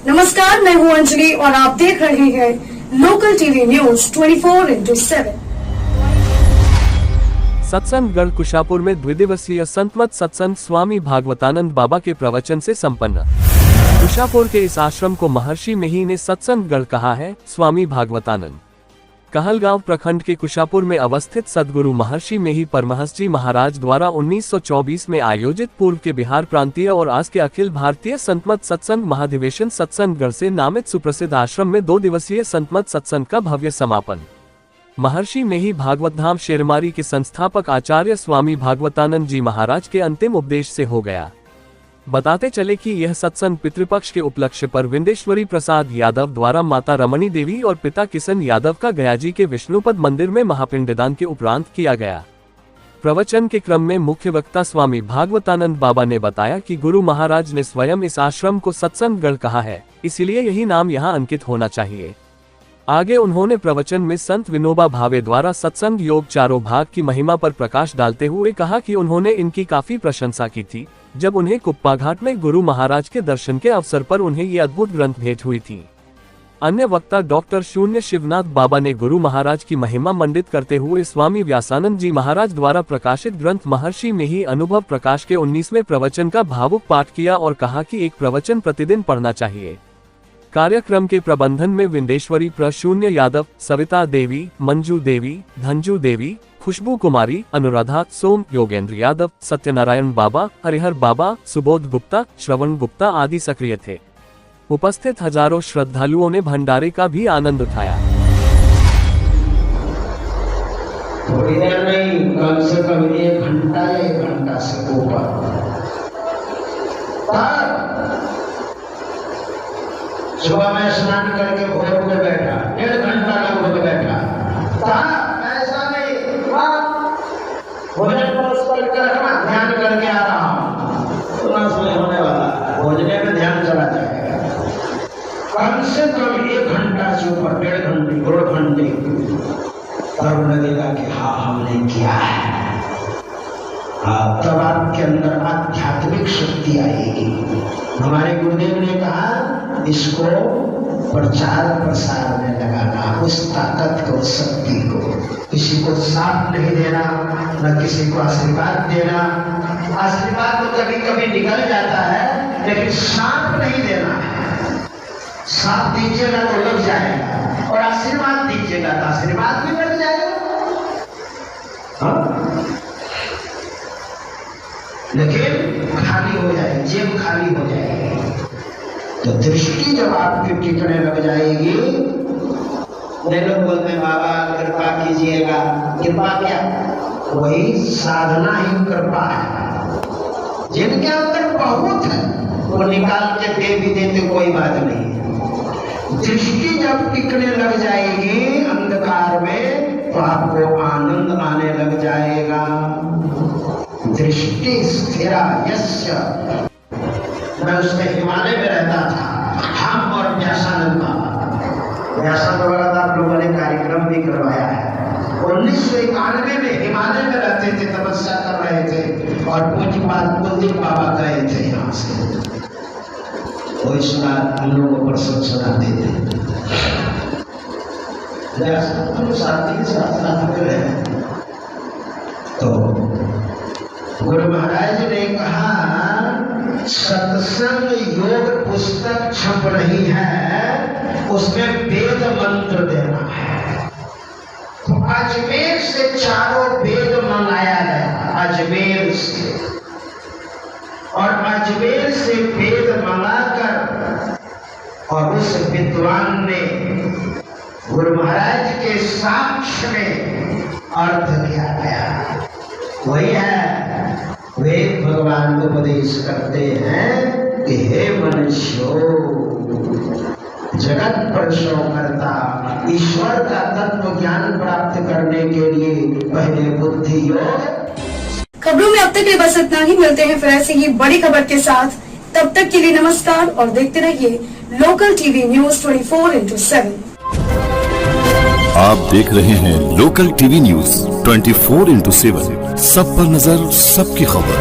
नमस्कार, मैं हूं अंजलि और आप देख रहे हैं लोकल टीवी न्यूज 24/7। सत्संगगढ़ कुशापुर में द्विदिवसीय संतमत सत्संग स्वामी भागवतानंद बाबा के प्रवचन से संपन्न। कुशापुर के इस आश्रम को महर्षि मेही ने सत्संगगढ़ कहा है। स्वामी भागवतानंद कहलगांव प्रखंड के कुशापुर में अवस्थित सद्गुरु महर्षि मेही परमहंस जी महाराज द्वारा 1924 में आयोजित पूर्व के बिहार प्रांतीय और आज के अखिल भारतीय संतमत सत्संग महाधिवेशन सत्संगगढ़ से नामित सुप्रसिद्ध आश्रम में 2 दिवसीय संतमत सत्संग का भव्य समापन महर्षि मेही भागवत धाम शेरमारी के संस्थापक आचार्य स्वामी भागवतानंद जी महाराज के अंतिम उपदेश से हो गया। बताते चले कि यह सत्संग पितृपक्ष के उपलक्ष्य पर विंदेश्वरी प्रसाद यादव द्वारा माता रमणी देवी और पिता किशन यादव का गयाजी के विष्णुपद मंदिर में महापिंडदान के उपरांत किया गया। प्रवचन के क्रम में मुख्य वक्ता स्वामी भागवतानंद बाबा ने बताया कि गुरु महाराज ने स्वयं इस आश्रम को सत्संगगढ़ कहा है, इसलिए यही नाम यहाँ अंकित होना चाहिए। आगे उन्होंने प्रवचन में संत विनोबा भावे द्वारा सत्संग योग चारों भाग की महिमा पर प्रकाश डालते हुए कहा कि उन्होंने इनकी काफी प्रशंसा की थी जब उन्हें कुप्पा घाट में गुरु महाराज के दर्शन के अवसर पर उन्हें ये अद्भुत ग्रंथ भेंट हुई थी। अन्य वक्ता डॉक्टर शून्य शिवनाथ बाबा ने गुरु महाराज की महिमा मंडित करते हुए स्वामी व्यासानंद जी महाराज द्वारा प्रकाशित ग्रंथ महर्षि मेही अनुभव प्रकाश के 19वें प्रवचन का भावुक पाठ किया और कहा कि एक प्रवचन प्रतिदिन पढ़ना चाहिए। कार्यक्रम के प्रबंधन में विंदेश्वरी प्रशून्य यादव, सविता देवी, मंजू देवी, धंजू देवी, खुशबू कुमारी, अनुराधा, सोम, योगेंद्र यादव, सत्यनारायण बाबा, हरिहर बाबा, सुबोध गुप्ता, श्रवण गुप्ता आदि सक्रिय थे। उपस्थित हजारों श्रद्धालुओं ने भंडारे का भी आनंद उठाया। थोड़ी देर नहीं, कम से कम 1 घंटा या 1 घंटा से ऊपर सुबह में स्नान करके भोर में बैठा, 1.5 घंटा लगभग बैठा। ऐसा नहीं भोजन परस्पर कर ध्यान करके आ रहा हूँ तो ना सोए होने वाला, भोजने में ध्यान चला जाएगा। कम से कम 1 घंटा से ऊपर, 1.5 घंटे 2 घंटे तब लगेगा कि हाँ हमने किया है। तब आपके अंदर आध्यात्मिक शक्ति आएगी। हमारे गुरुदेव ने कहा इसको प्रचार प्रसार में लगाना, उस ताकत को, उस शक्ति को। किसी को साथ नहीं देना, न किसी को आशीर्वाद देना। आशीर्वाद तो कभी कभी निकल जाता है, लेकिन साथ नहीं देना है। साथ दीजिएगा तो लग जाएगा, और आशीर्वाद दीजिएगा तो आशीर्वाद भी लग जाएगा। लेकिन खाली हो जाए, जेब खाली हो जाएगी। तो दृष्टि जब आपकी टिकने लग जाएगी, लोग बोलते हैं बाबा कृपा कीजिएगा। कृपा क्या? वही साधना ही कृपा है। जिनके अंदर बहुत है वो निकाल के दे भी देते, कोई बात नहीं है। दृष्टि जब टिकने लग जाएगी अंधकार में, तो आपको आनंद आने लग जाएगा। दृष्टि स्थिरा यस्य। मैं उसमें हिमालय में रहता था, हम और व्यासानंद बाबा। व्यासानंद बाबा का आप लोगों ने कार्यक्रम भी करवाया है। 1991 में हिमालय में रहते थे, तपस्या कर रहे थे, और पूज्यपाद कुलदीप बाबा गए थे यहाँ से। वो इस बात हम लोगों पर सब सुनाते थे। व्यासानंद साथी के साथ में रहे तो गुरु महाराज ने कहा सत्संग योग पुस्तक छप रही है, उसमें वेद मंत्र देना है। तो अजमेर से 4 वेद मंगाया गया, अजमेर से। और अजमेर से वेद मंगाकर और उस विद्वान ने गुरु महाराज के साक्ष्य में अर्थ किया गया। वही है, वे भगवान उपदेश करते हैं कि हे मनुष्यों, जगत पर शो करता ईश्वर का तत्व ज्ञान प्राप्त करने के लिए पहले बुद्धि योग। खबरों में अब तक के बस इतना ही। मिलते हैं फिर ऐसी ही बड़ी खबर के साथ। तब तक के लिए नमस्कार और देखते रहिए लोकल टीवी न्यूज 24/7। आप देख रहे हैं लोकल टीवी न्यूज 24/7। सब पर नजर, सबकी खबर।